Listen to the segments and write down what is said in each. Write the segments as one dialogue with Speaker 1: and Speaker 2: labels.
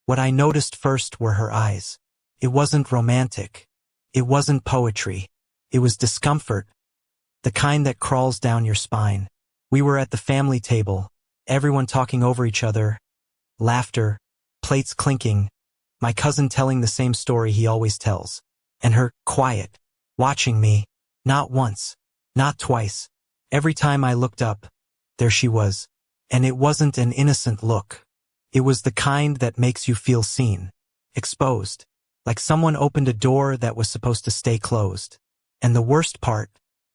Speaker 1: What I noticed first were her eyes. It wasn't romantic. It wasn't poetry. It was discomfort, the kind that crawls down your spine. We were at the family table, everyone talking over each other, laughter, plates clinking, my cousin telling the same story he always tells, and her, quiet, watching me, not once, not twice. Every time I looked up, there she was. And it wasn't an innocent look. It was the kind that makes you feel seen, exposed, like someone opened a door that was supposed to stay closed. And the worst part,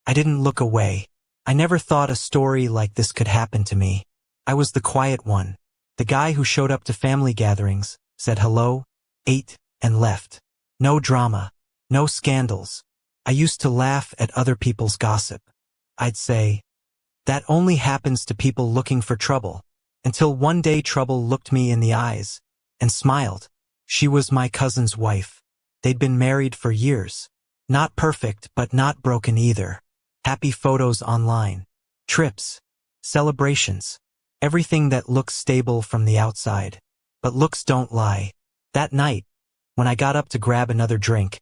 Speaker 1: I didn't look away. I never thought a story like this could happen to me. I was the quiet one, the guy who showed up to family gatherings, said hello, ate, and left. No drama, no scandals. I used to laugh at other people's gossip. I'd say, that only happens to people looking for trouble. Until one day trouble looked me in the eyes and smiled. She was my cousin's wife. They'd been married for years. Not perfect, but not broken either. Happy photos online. Trips. Celebrations. Everything that looks stable from the outside. But looks don't lie. That night, when I got up to grab another drink,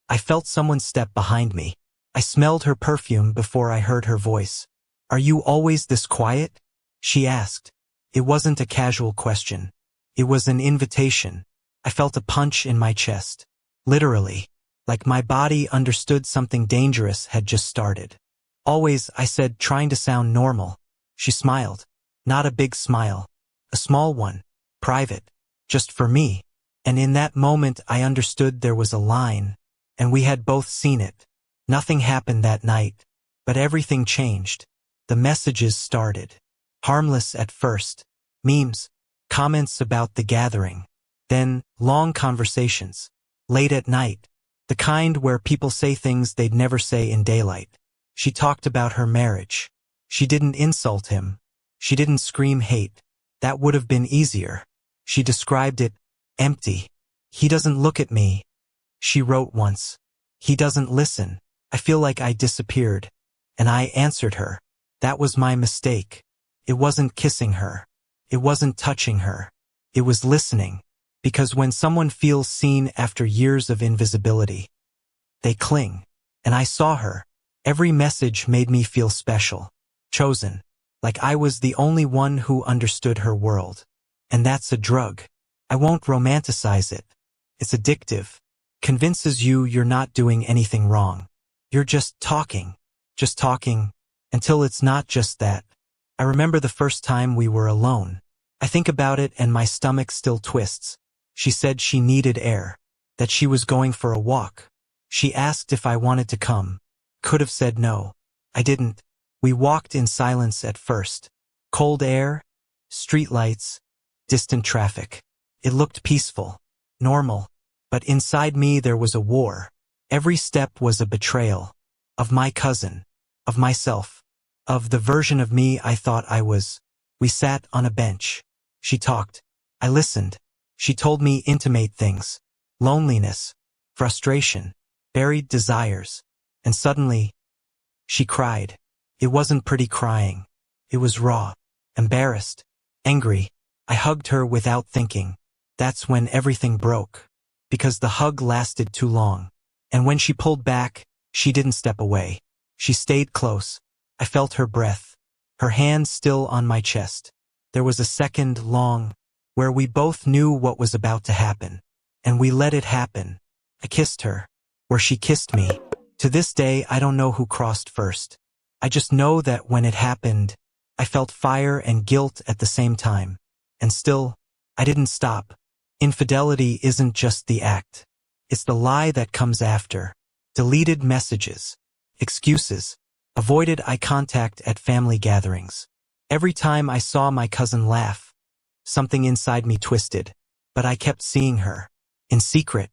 Speaker 1: I felt someone step behind me. I smelled her perfume before I heard her voice. "Are you always this quiet?" she asked. It wasn't a casual question. It was an invitation. I felt a punch in my chest. Literally. Like my body understood something dangerous had just started. "Always," I said, trying to sound normal. She smiled. Not a big smile. A small one. Private. Just for me. And in that moment I understood there was a line. And we had both seen it. Nothing happened that night. But everything changed. The messages started. Harmless at first. Memes. Comments about the gathering. Then, long conversations. Late at night. The kind where people say things they'd never say in daylight. She talked about her marriage. She didn't insult him. She didn't scream hate. That would have been easier. She described it, empty. "He doesn't look at me," she wrote once. "He doesn't listen. I feel like I disappeared." And I answered her. That was my mistake. It wasn't kissing her. It wasn't touching her. It was listening. Because when someone feels seen after years of invisibility, they cling. And I saw her. Every message made me feel special. Chosen. Like I was the only one who understood her world. And that's a drug. I won't romanticize it. It's addictive. Convinces you you're not doing anything wrong. You're just talking. Just talking. Until it's not just that. I remember the first time we were alone. I think about it and my stomach still twists. She said she needed air. That she was going for a walk. She asked if I wanted to come. Could have said no. I didn't. We walked in silence at first. Cold air, streetlights, distant traffic. It looked peaceful, normal. But inside me there was a war. Every step was a betrayal. Of my cousin. Of myself. Of the version of me I thought I was. We sat on a bench. She talked. I listened. She told me intimate things. Loneliness. Frustration. Buried desires. And suddenly, she cried. It wasn't pretty crying. It was raw. Embarrassed. Angry. I hugged her without thinking. That's when everything broke. Because the hug lasted too long. And when she pulled back, she didn't step away. She stayed close. I felt her breath. Her hand still on my chest. There was a second long, where we both knew what was about to happen. And we let it happen. I kissed her. Where she kissed me. To this day I don't know who crossed first. I just know that when it happened, I felt fire and guilt at the same time. And still, I didn't stop. Infidelity isn't just the act. It's the lie that comes after. Deleted messages. Excuses. Avoided eye contact at family gatherings. Every time I saw my cousin laugh, something inside me twisted. But I kept seeing her. In secret.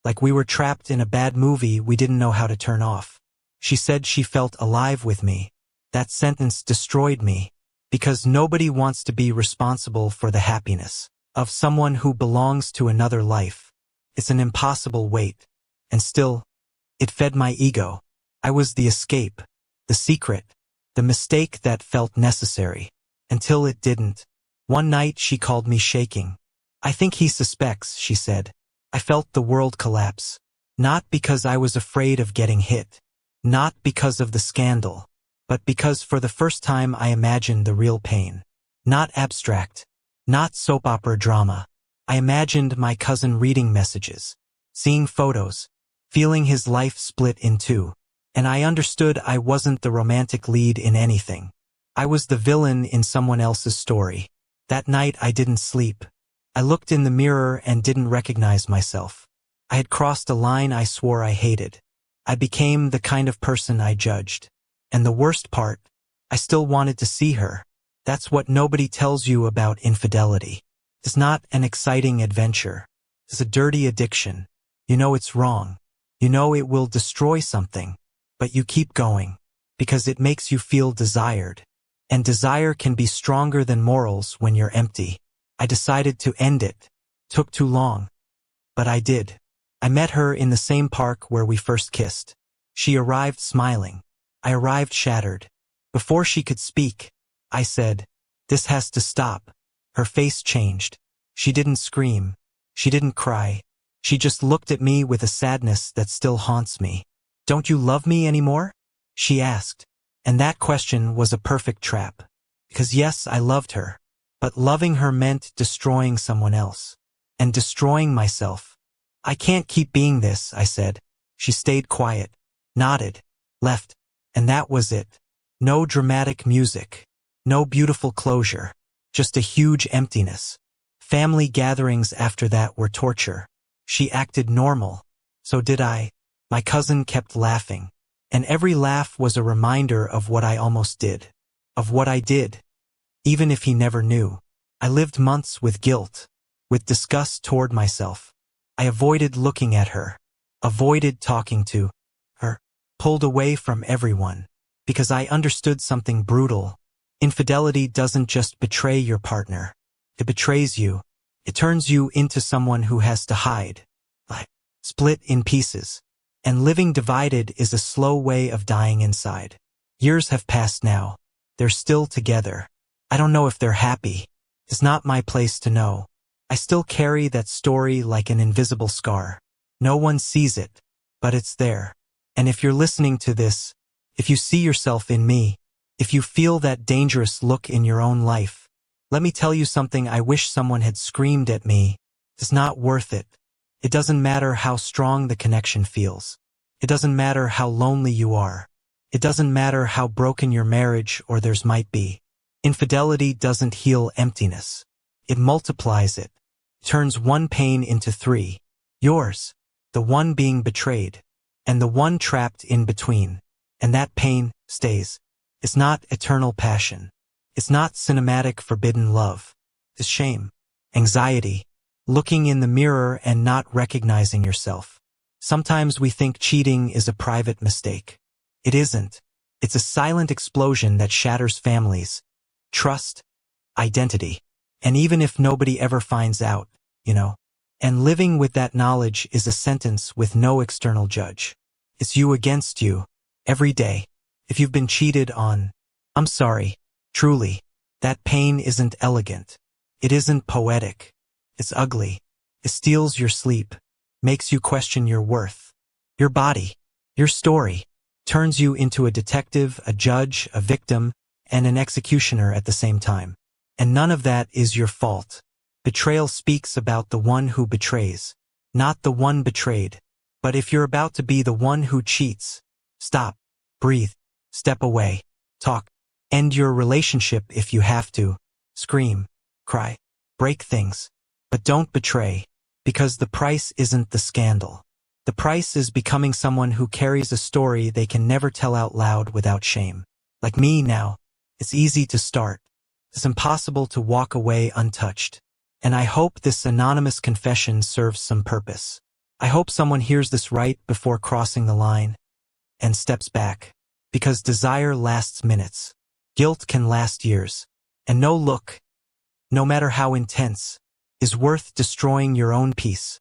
Speaker 1: Like we were trapped in a bad movie we didn't know how to turn off. She said she felt alive with me. That sentence destroyed me. Because nobody wants to be responsible for the happiness of someone who belongs to another life. It's an impossible weight. And still, it fed my ego. I was the escape, the secret, the mistake that felt necessary. Until it didn't. One night she called me shaking. I think he suspects, she said. I felt the world collapse. Not because I was afraid of getting hit. Not because of the scandal. But because for the first time I imagined the real pain. Not abstract. Not soap opera drama. I imagined my cousin reading messages, seeing photos, feeling his life split in two. And I understood I wasn't the romantic lead in anything. I was the villain in someone else's story. That night I didn't sleep. I looked in the mirror and didn't recognize myself. I had crossed a line I swore I hated. I became the kind of person I judged. And the worst part, I still wanted to see her. That's what nobody tells you about infidelity. It's not an exciting adventure. It's a dirty addiction. You know it's wrong. You know it will destroy something. But you keep going. Because it makes you feel desired. And desire can be stronger than morals when you're empty. I decided to end it. Took too long. But I did. I met her in the same park where we first kissed. She arrived smiling. I arrived shattered. Before she could speak, I said, "This has to stop." Her face changed. She didn't scream. She didn't cry. She just looked at me with a sadness that still haunts me. "Don't you love me anymore?" she asked. And that question was a perfect trap. Because yes, I loved her. But loving her meant destroying someone else. And destroying myself. "I can't keep being this," I said. She stayed quiet, nodded, left. And that was it. No dramatic music. No beautiful closure. Just a huge emptiness. Family gatherings after that were torture. She acted normal. So did I. My cousin kept laughing. And every laugh was a reminder of what I almost did. Of what I did. Even if he never knew. I lived months with guilt. With disgust toward myself. I avoided looking at her. Avoided talking to her. Pulled away from everyone. Because I understood something brutal. Infidelity doesn't just betray your partner. It betrays you. It turns you into someone who has to hide. Like, split in pieces. And living divided is a slow way of dying inside. Years have passed now. They're still together. I don't know if they're happy. It's not my place to know. I still carry that story like an invisible scar. No one sees it, but it's there. And if you're listening to this, if you see yourself in me, if you feel that dangerous look in your own life, let me tell you something I wish someone had screamed at me. It's not worth it. It doesn't matter how strong the connection feels. It doesn't matter how lonely you are. It doesn't matter how broken your marriage or theirs might be. Infidelity doesn't heal emptiness. It multiplies it. Turns one pain into three. Yours, the one being betrayed, and the one trapped in between. And that pain stays. It's not eternal passion. It's not cinematic forbidden love. It's shame, anxiety, looking in the mirror and not recognizing yourself. Sometimes we think cheating is a private mistake. It isn't. It's a silent explosion that shatters families, trust, identity. And even if nobody ever finds out, and living with that knowledge is a sentence with no external judge. It's you against you, every day. If you've been cheated on, I'm sorry, truly. That pain isn't elegant. It isn't poetic. It's ugly. It steals your sleep, makes you question your worth, your body, your story, turns you into a detective, a judge, a victim, and an executioner at the same time. And none of that is your fault. Betrayal speaks about the one who betrays, not the one betrayed. But if you're about to be the one who cheats, stop, breathe, step away, talk, end your relationship if you have to, scream, cry, break things. But don't betray, because the price isn't the scandal. The price is becoming someone who carries a story they can never tell out loud without shame. Like me now, it's easy to start. It's impossible to walk away untouched. And I hope this anonymous confession serves some purpose. I hope someone hears this right before crossing the line and steps back. Because desire lasts minutes. Guilt can last years. And no look, no matter how intense, is worth destroying your own peace.